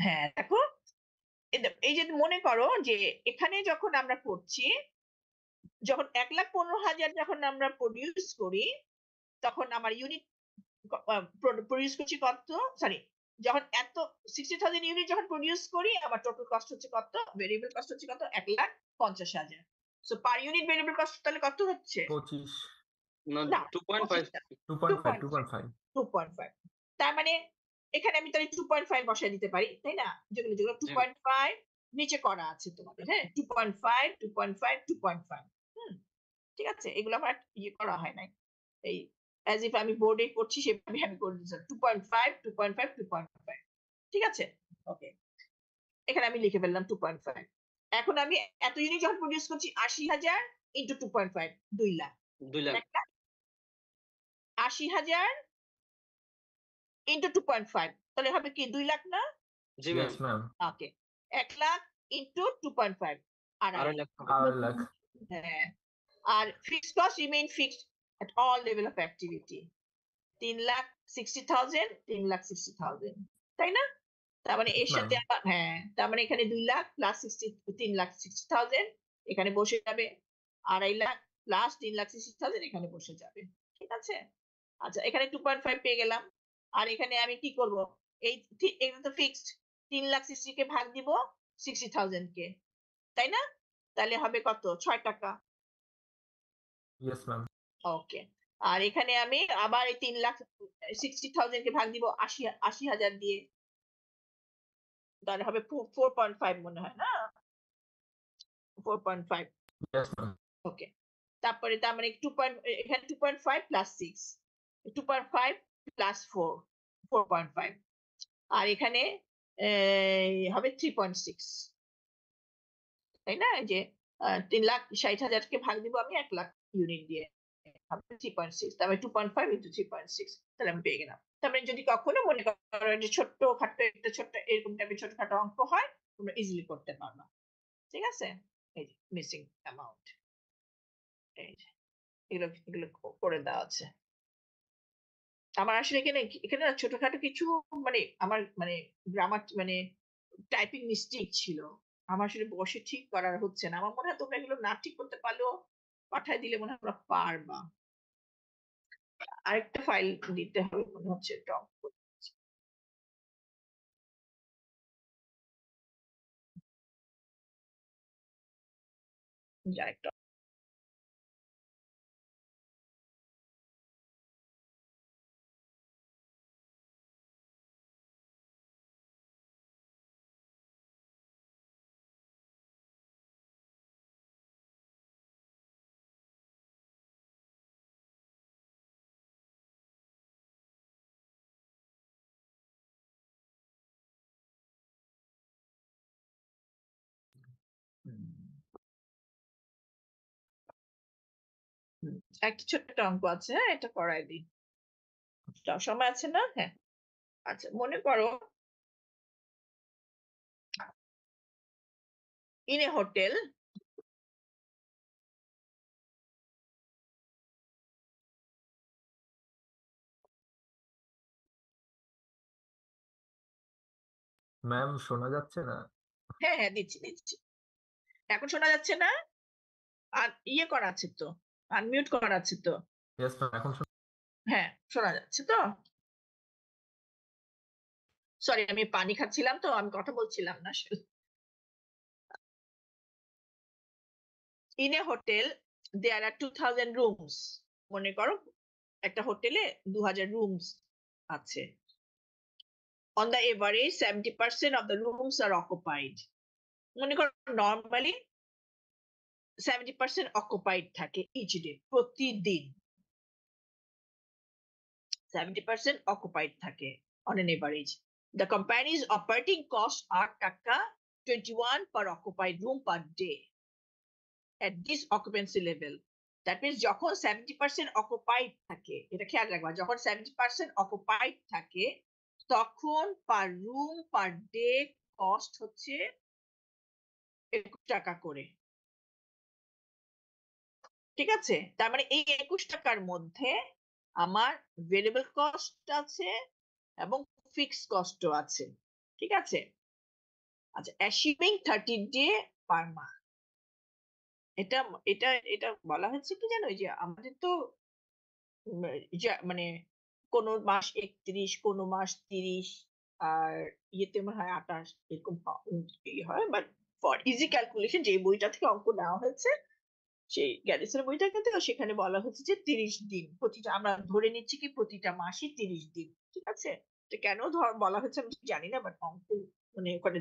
হ্যাঁ, দেখো এই যে মনে করো যে এখানে যখন আমরা করছি, যখন 1,15,000 যখন আমরা প্রডিউস করি, তখন আমার ইউনিট প্রডিউস করছি কত, সরি, যখন এত 60,000 ইউনিট যখন প্রডিউস করি, আমার টোটাল কস্ট হচ্ছে কত, ভেরিয়েবল কস্ট হচ্ছে কত, 1,50,000। So per unit variable cost তাহলে কত হচ্ছে? 25, না, না, 2.5। 2.5, 2.5। 2.5। তার মানে এখানে আমি তাহলে 2.5 বসায় দিতে পারি, তাই না? যেগুলো যেগুলো জি। 2.5 নিচে করা আছে তোমাদের, হ্যাঁ, 2.5 2.5 2.5। ঠিক আছে, এগুলো আমার ইয়ে করা হয় নাই, এই অ্যাজ ইফ আমি বোর্ডে করছি সেভাবে আমি করে দিচ্ছি 2.5 2.5 2.5। ঠিক আছে, ওকে, এখানে আমি লিখে ফেললাম 2.5। এখন আমি এত ইউনিট যখন প্রডিউস করছি, 80,000 ইন্টু 2.5, 2 লাখ। 2 লাখ। 80,000 ইন্টু 2.5, তাহলে হবে কি 2 লাখ না? জি ma'am. Yes ma'am. Okay, 1 lakh into 2.5, 2.5 lakh. 2.5 lakh. হ্যাঁ, আর fixed cost remain fixed at all level of activity, 3,60,000 3,60,000, তাই না? তার মানে এর Yes, সাথে ma'am. আবার, হ্যাঁ, তার মানে এখানে 2 লাখ প্লাস 3,60,000 এখানে বসে যাবে, 2.5 লাখ প্লাস 3,60,000 এখানে বসে যাবে। ঠিক আছে, আচ্ছা, এখানে 2.5 পেয়ে গেলাম। আর এখানে আমি কি করব, এটা তো ফিক্সড, 3,60,000 কে ভাগ দিব 60,000 কে, তাই না? তাহলে হবে কত, 6 টাকা। Yes, ma'am. ওকে, আর এখানে আমি আবার এই 3,60,000 কে ভাগ দিব 80,000 দিয়ে, তাহলে হবে 4.5 মনে হয় না, 4.5। Yes, ma'am. ওকে, তারপরে তার মানে এখানে 2.5 প্লাস 6, 2.5 প্লাস 4, 4.5, আর এখানে হবে 3.6, তাই না? এই যে 3,60,000 কে ভাগ দিব আমি 1 লাখ ইউনিট দিয়ে, হবে 3.6, তারপরে 2.5 ইন্টু 3.6, তাহলে আমি পেয়ে গেলাম। তার মানে যদি কখনো মনে করো যে ছোট্ট খাট্ট একটা ছোট্ট এরকম টাইপের ছোটখাটো অঙ্ক হয়, তোমরা ইজিলি করতে পারবা। ঠিক আছে, এই যে মিসিং অ্যামাউন্ট, এই যে এগুলো এগুলো করে দেওয়া আছে। আমার আসলে এখানে না ছোটখাটো কিছু, মানে আমার মানে গ্রামার মানে টাইপিং মিস্টেক ছিল, আমার আসলে বসে ঠিক করার হচ্ছে না। আমার মনে হয় তোমরা এগুলো না ঠিক করতে পারলেও পাঠায় দিলে মনে হয় তোমরা পারবা। আরেকটা ফাইল দিতে হবে মনে হচ্ছে, টপ আরেকটা। একটা ছোট্ট অঙ্ক আছে, হ্যাঁ, এটা করাই দিই, সময় আছে না? হ্যাঁ, আচ্ছা, মনে করো in a hotel, ম্যাম শোনা যাচ্ছে না? হ্যাঁ হ্যাঁ, দিচ্ছি দিচ্ছি, এখন শোনা যাচ্ছে না? আর ইয়ে করা আছে তো, আনমিউট করা আছে তো? ইয়েস ম্যাম, এখন হ্যাঁ, শোনা যাচ্ছে তো? সরি, আমি পানি খাচ্ছিলাম তো, আমি কথা বলছিলাম না আসলে। In a hotel there are 2,000 rooms, মনে করো একটা হোটেলে 2,000 রুমস আছে। On the average 70% of the rooms are occupied. মনে করো নর্মালি 70% occupied থাকে each day, প্রতিদিন 70% occupied থাকে on an average. The company's operating costs are টাকা 21 per occupied room per day at this occupancy level. That means যখন 70% occupied থাকে, এটা খেয়াল রাখবা, যখন 70% অকুপাইড থাকে তখন পার রুম পার ডে কস্ট হচ্ছে 21 টাকা করে। ঠিক আছে, তার মানে এই 21 টাকার মধ্যে আমার ভেরিয়েবল কস্ট আছে এবং ফিক্স কস্টও আছে। ঠিক আছে, আচ্ছা, অ্যাসিউমিং 30 ডে পার মান্থ, এটা এটা এটা বলা হচ্ছে কি জানো, ওই যে আমাদের তো মানে কোন মাস 31, কোন মাস 30, আর ইয়েতে মনে হয় 28, এরকম হয়। বাট ফর ইজি ক্যালকুলেশন যে বইটা থেকে অঙ্ক নেওয়া হয়েছে, সেই গ্যারিসের বইটা কিন্তু সেখানে বলা হচ্ছে যে 30 দিন, প্রতিটা আমরা ধরে নিচ্ছি কি প্রতিটা মাসই 30 দিন। ঠিক আছে, তো কেন বলা হচ্ছে আমি জানি না, বাট অঙ্ক মানে ওখানে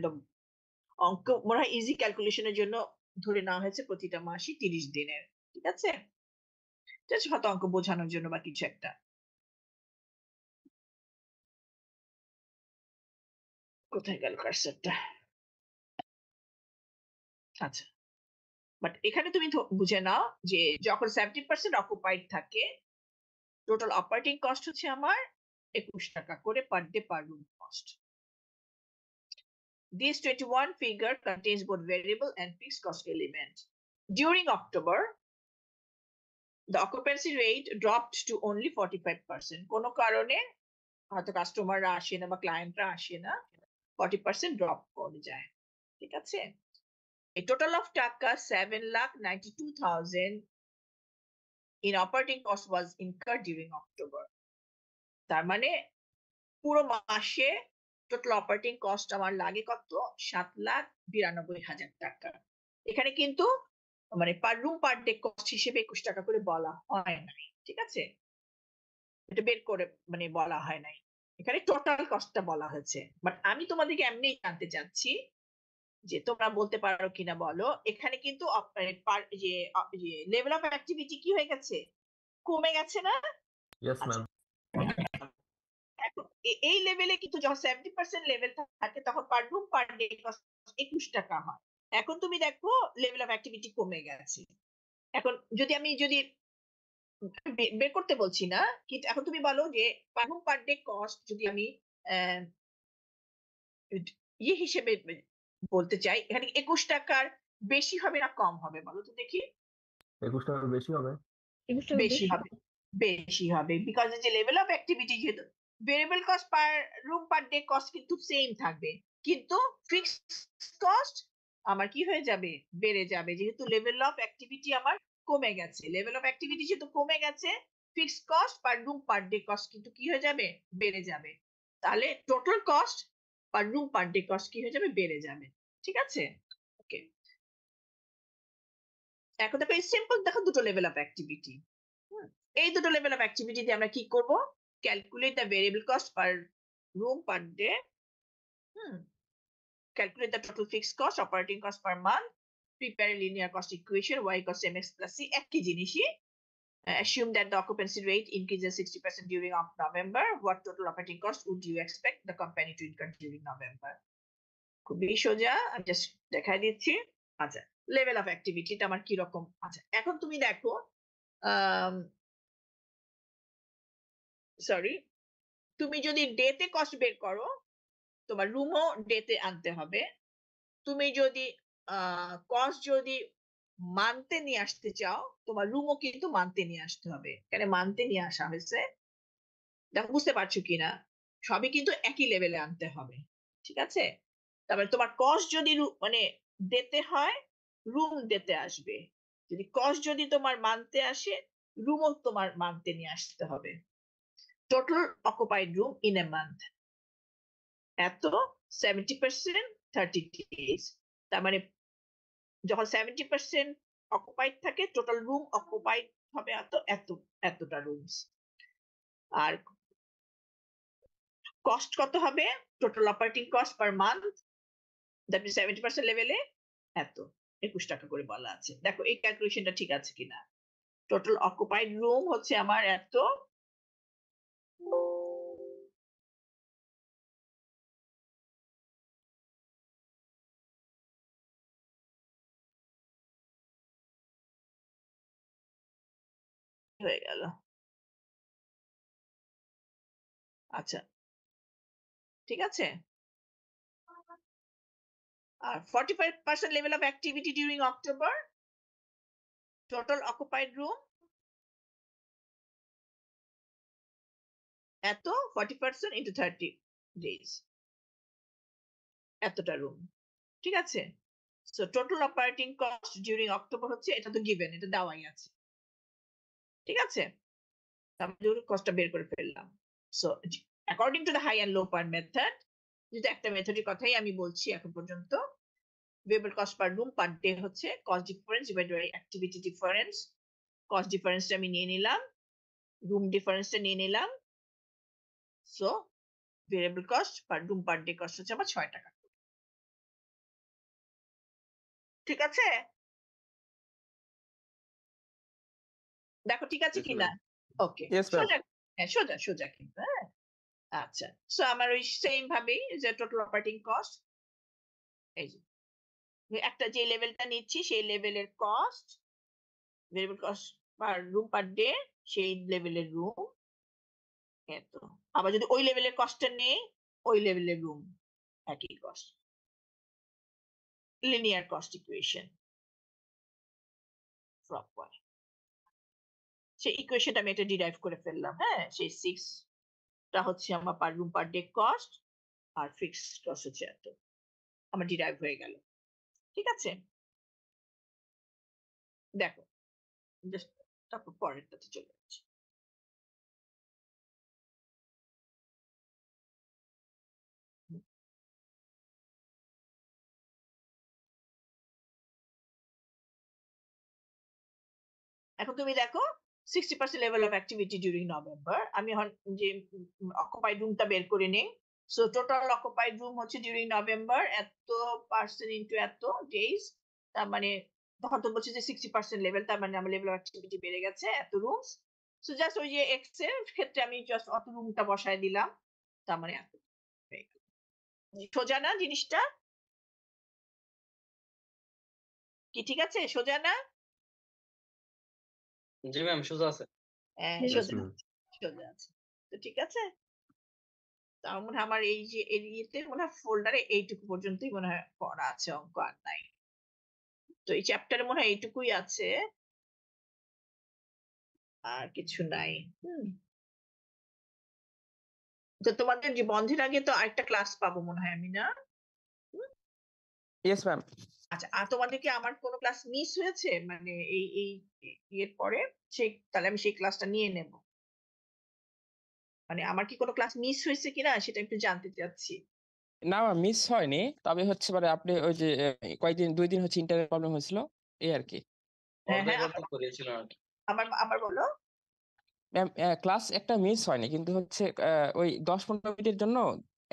অঙ্ক মনে হয় ইজি ক্যালকুলেশনের জন্য ধরে নেওয়া হয়েছে প্রতিটা মাসই 30 দিনের। ঠিক আছে, জাস্ট হয়তো অঙ্ক বোঝানোর জন্য বা কিছু একটা। কোথায় গেল কার্সরটা? আচ্ছা, বাট এখানে তুমি বুঝে নাও যে যখন 70% অকুপাইড থাকে, টোটাল অপারেটিং কস্ট হচ্ছে আমার 21 টাকা করে per day per room cost. This 21 figure contains both variable and fixed cost elements. During October, the occupancy rate dropped to only 45%. কোনো কারণে হয়তো কাস্টমাররা আসে না বা ক্লায়েন্টরা আসে না, 40% ড্রপ করে যায়। ঠিক আছে, a total of টাকা 7,92,000 in operating cost was incurred during October. তার মানে পুরো মাসে টোটাল অপারেটিং কস্ট আমার লাগে কত? 7,92,000 টাকা। এখানে কিন্তু মানে পার রুম পার ডে কস্ট হিসেবে 21 টাকা করে বলা হয় নাই। ঠিক আছে, এটা বের করে মানে বলা হয় নাই, এখানে টোটাল কস্টটা বলা হয়েছে। বাট আমি তোমাদেরকে এমনি জানতে চাচ্ছি যে তোমরা বলতে পারো কিনা বলো, এখানে কিন্তু যে লেভেল অফ অ্যাক্টিভিটি কি হয়ে গেছে? কমে গেছে না? ইয়েস আচ্ছা, ম্যাম। এখন এই লেভেলে কিন্তু যখন 70% লেভেল থাকে তখন পার রুম পার ডে কস্ট 21 টাকা হয়। এখন তুমি দেখো লেভেল অফ অ্যাক্টিভিটি কমে গেছে। এখন যদি বের করতে বলছি না, কিন্তু এখন তুমি বলো যে পার রুম পার ডে কস্ট যদি আমি ইয়ে হিসেবে বলতে চাই, এখানে 21 টাকার বেশি হবে না কম হবে বলো তো দেখি? 21 টাকার বেশি হবে। বেশি হবে, বেশি হবে, বিকজ যে লেভেল অফ অ্যাক্টিভিটি যেহেতু variable cost per room per day cost কিন্তু সেম থাকবে, কিন্তু ফিক্সড কস্ট আমার কি হয়ে যাবে? বেড়ে যাবে, যেহেতু লেভেল অফ অ্যাক্টিভিটি আমার কমে গেছে। লেভেল অফ অ্যাক্টিভিটি যেহেতু কমে গেছে, fixed cost per room per day cost কিন্তু কি হয়ে যাবে? বেড়ে যাবে। তাহলে total cost per room per day cost কি হয়ে যাবে? বেড়ে যাবে। ঠিক আছে, ওকে। এখন দেখো সিম্পল, দেখো দুটো লেভেল অফ অ্যাক্টিভিটি, এই দুটো লেভেল অফ অ্যাক্টিভিটি দিয়ে আমরা কি করব? Calculate the variable cost per room per day, calculate the total fixed cost, operating cost per month, prepare a linear cost equation, y equals mx plus c, একই জিনিসই। Assume that the occupancy rate increases 60% during November. What total operating cost would you expect the company to incur during November? খুবই সোজা, আমি just দেখাই দিচ্ছি। আচ্ছা, level of অ্যাক্টিভিটিটা আমার কি রকম? আচ্ছা, এখন তুমি দেখো, সরি, তুমি যদি ডেতে কস্ট বের করো, তোমার রুমও ডেতে আনতে হবে। তুমি যদি কস্ট যদি মানতে নিয়ে আসতে চাও, তোমার রুমও কিন্তু মানতে নিয়ে আসতে হবে। এখানে মানতে নিয়ে আসা হয়েছে, দেখো বুঝতে পারছো কিনা? সবই কিন্তু একই লেভেলে আনতে হবে। ঠিক আছে, তারপরে তোমার কস্ট যদি মানে ডেতে হয়, রুম ডেতে আসবে। যদি কস্ট যদি তোমার মানতে আসে, রুমও তোমার মানতে নিয়ে আসতে হবে। Total occupied room in a month এত 70% 30 days, তার মানে যখন 70% অকুপাইড থাকে, টোটাল রুম অকুপাইড হবে এতটা রুমস। আর কস্ট কত হবে? Total operating cost per month, that means 70% লেভেলে এত 21 টাকা করে বলা আছে। দেখো এই ক্যালকুলেশনটা ঠিক আছে কিনা? টোটাল অকুপাইড রুম হচ্ছে আমার এত, হয়ে গেল। আচ্ছা, ঠিক আছে। আর 45% level of activity during October. Total occupied room এত 40% into 30 days এতটা রুম, ঠিক আছে। So total operating cost during October হচ্ছে, এটা তো গিভেন, এটা দেওয়াই আছে, ঠিক আছে। আমরা কস্টটা বের করে ফেললাম। So according to the high and low point method, যেটা একটা মেথডের কথাই আমি বলছি এখন পর্যন্ত, variable cost per room per day হচ্ছে cost difference divided by activity difference. Cost ডিফারেন্সটা আমি নিয়ে নিলাম, রুম ডিফারেন্সটা নিয়ে নিলাম। So variable cost per room per day cost হচ্ছে আমার 6 টাকা, ঠিক আছে। দেখো ঠিক আছে Yes, কিনা? ma'am. ওকে, Yes, ma'am. সোজা, হ্যাঁ সোজা সোজা কিন্তু, হ্যাঁ। আচ্ছা, সো আমার ওই সেম ভাবেই যে টোটাল অপারেটিং কস্ট, এই যে একটা যে লেভেলটা নিচ্ছি সেই লেভেলের cost, variable cost per room per day, সেই লেভেলের রুম এত। আবার যদি ওই লেভেলের কস্টটা নেই, ওই লেভেলের রুম একই cost, linear cost equation proper. সেই ইকুয়েশনটা আমি এটা ডিরাইভ করে ফেললাম, হ্যাঁ। সেই 6টা হচ্ছে আমার per room per day cost, আর ফিক্সড কস্ট হচ্ছে এত, আমার ডিরাইভ হয়ে গেল, ঠিক আছে। দেখো জাস্ট তারপর পরেরটাতে চলে যাচ্ছি। এখন তুমি দেখো 60% level of activity during November, আমি যে অকুপাইড রুমটা বের করে নেই। সো টোটাল অকুপাইড রুম হচ্ছে ডিউরিং নভেম্বর এত পার্সেন্ট ইনটু এত ডেজ, তার মানে তখন তো বলছে যে 60% লেভেল, তার মানে আমার লেভেল অফ অ্যাক্টিভিটি বেড়ে গেছে এত রুমস। সো জাস্ট ওই যে এক্স এর ক্ষেত্রে আমি জাস্ট অত রুমটা বসায় দিলাম, তার মানে এত হয়ে গেল। সোজা না জিনিসটা? কি ঠিক আছে? সোজা না? জি ম্যাম, সোজা আছে। হ্যাঁ Yes, সোজা ma'am. সোজা আছে, তো ঠিক আছে। তার মনে হয় আমার এই যে এরিয়াতে মনে হয় ফোল্ডারে এইটুকু পর্যন্তই মনে হয় পড়া আছে, অঙ্ক আর নাই। তো এই চ্যাপ্টারে মনে হয় এইটুকুই আছে, আর কিছু নাই। তো তোমাদের যে বন্ধের আগে তো আরেকটা ক্লাস পাবো মনে হয় আমি, না? Yes, ma'am. আচ্ছা, আর তোমাদের কি আমার কোনো ক্লাস মিস হয়েছে মানে এই এই এর পরে? সেই তাহলে আমি সেই ক্লাসটা নিয়ে নেব। মানে আমার কি কোনো ক্লাস মিস হয়েছে কিনা সেটা একটু জানতে চাচ্ছি। না মিস হয়নি, তবে হচ্ছে মানে আপনি ওই যে কয়েকদিন 2 দিন হচ্ছে ইন্টারনেট প্রবলেম হয়েছিল, এই আর কি। হ্যাঁ অর্ধেক হ্যাঁ, অর্ধেক করিয়েছিলাম আর কি। আমার আবার বলো। ম্যাম ক্লাস একটা মিস হয়নি, কিন্তু হচ্ছে ওই 10-15 মিনিটের জন্য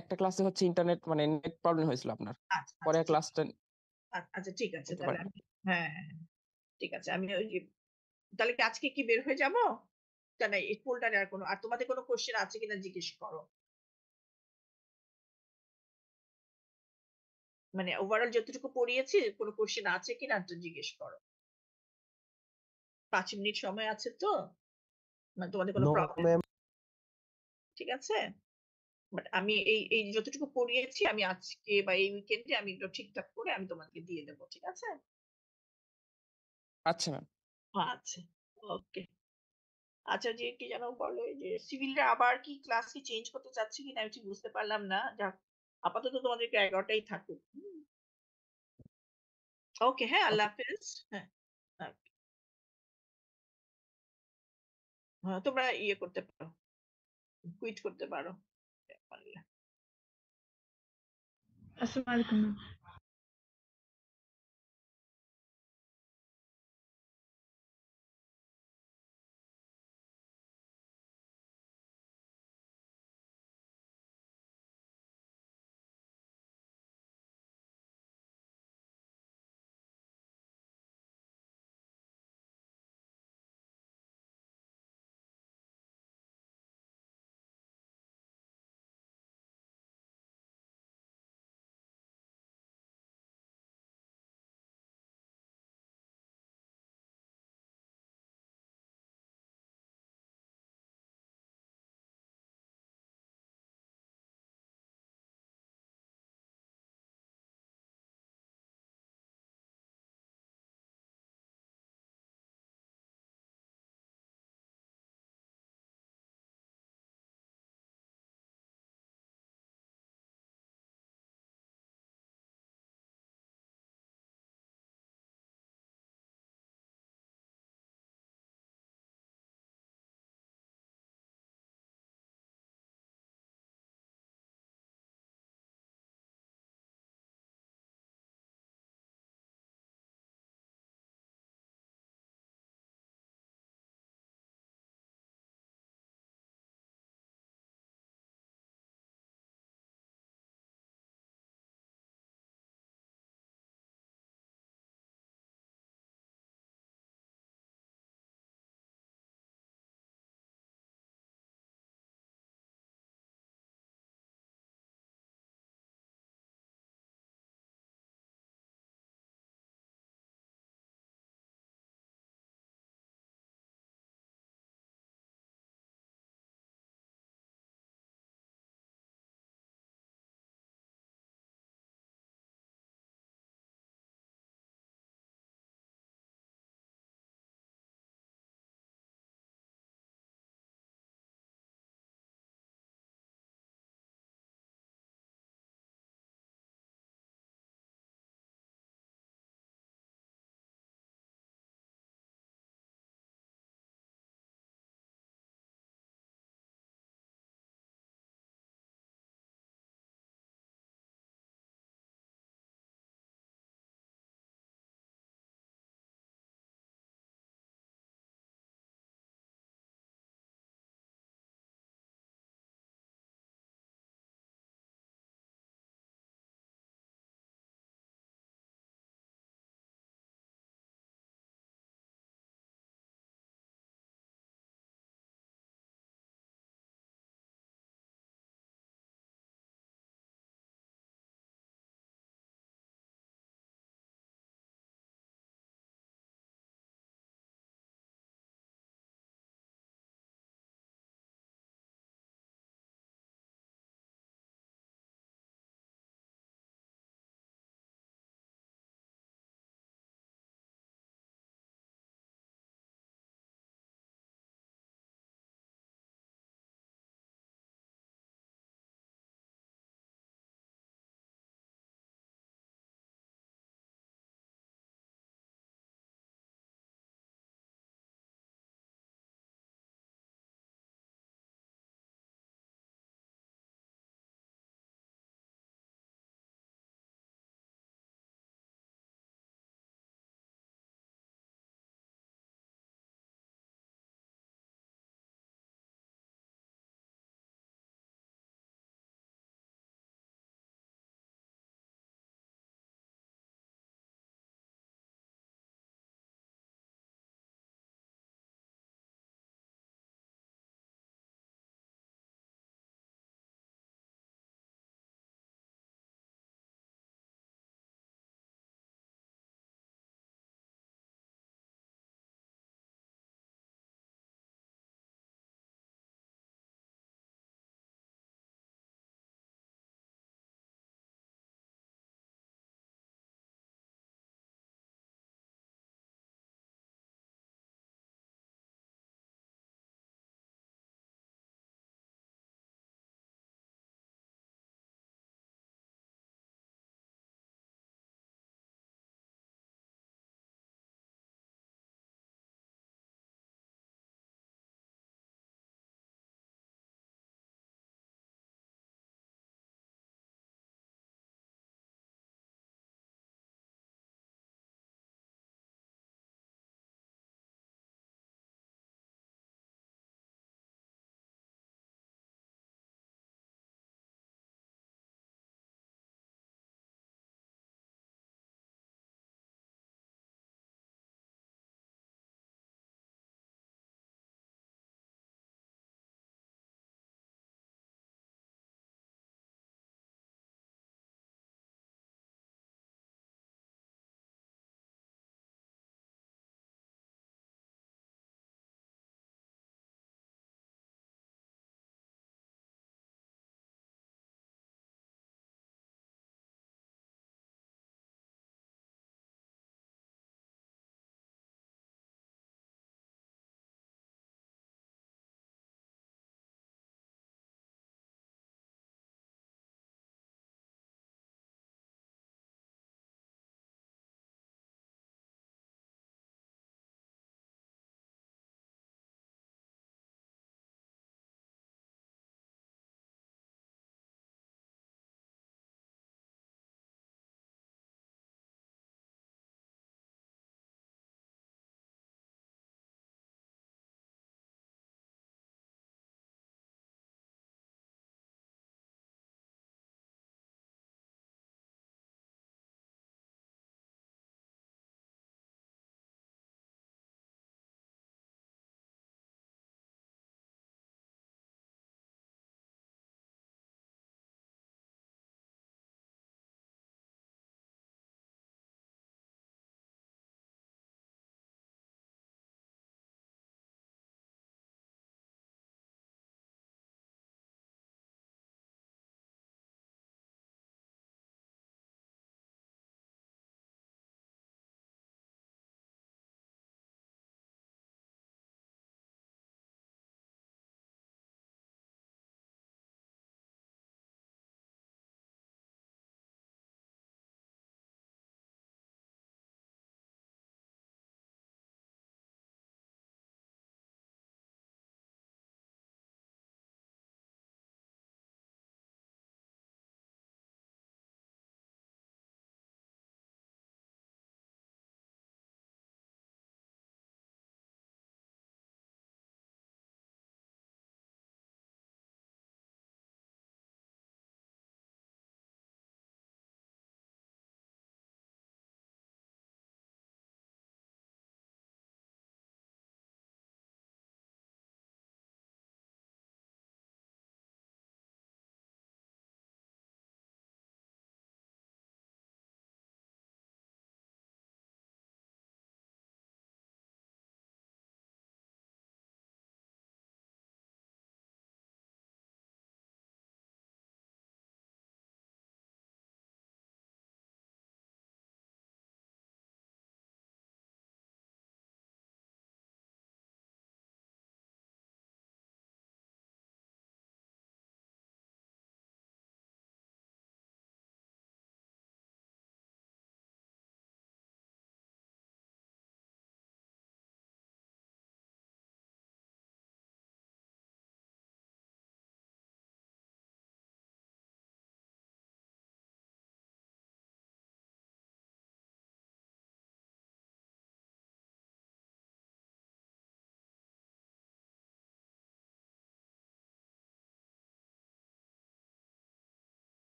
একটা ক্লাসে হচ্ছে ইন্টারনেট মানে নেট প্রবলেম হয়েছিল আপনার, আচ্ছা পরে আচ্ছা ঠিক ক্লাসটা আচ্ছা ঠিক আছে, নিতে তাহলে পারেন। আমি, হ্যাঁ হ্যাঁ হ্যাঁ, ঠিক আছে। আমি ওই যে তাহলে কি আজকে কি বের হয়ে যাবো? তা না, এই ফোল্ডারে আর কোনো, আর তোমাদের কোনো কোশ্চেন আছে কিনা জিজ্ঞেস করো। মানে ওভারঅল যতটুকু পড়িয়েছি কোনো কোশ্চেন আছে কিনা তো জিজ্ঞেস করো। 5 মিনিট সময় আছে তো, মানে তোমাদের কোনো নো প্রবলেম, ম্যাম। ঠিক আছে। বাট আমি এই এই যতটুকু পড়িয়েছি আমি আজকে বা এই উইকেন্ডে আমি এগুলো ঠিকঠাক করে আমি তোমাকে দিয়ে দেবো, ঠিক আছে। আচ্ছা ম্যাম। আচ্ছা, ওকে। আচ্ছা, যে কি যেন বলে যে সিভিলরা আবার কি ক্লাস কি চেঞ্জ করতে চাচ্ছে কিনা আমি ঠিক বুঝতে পারলাম না। যাক, আপাতত তোমাদেরকে 11টাই থাকুক। ওকে, হ্যাঁ, আল্লাহ হাফেজ। হ্যাঁ, হ্যাঁ, হ্যাঁ, তোমরা ইয়ে করতে পারো, কুইট করতে পারো পারলে। আসসালামু আলাইকুম।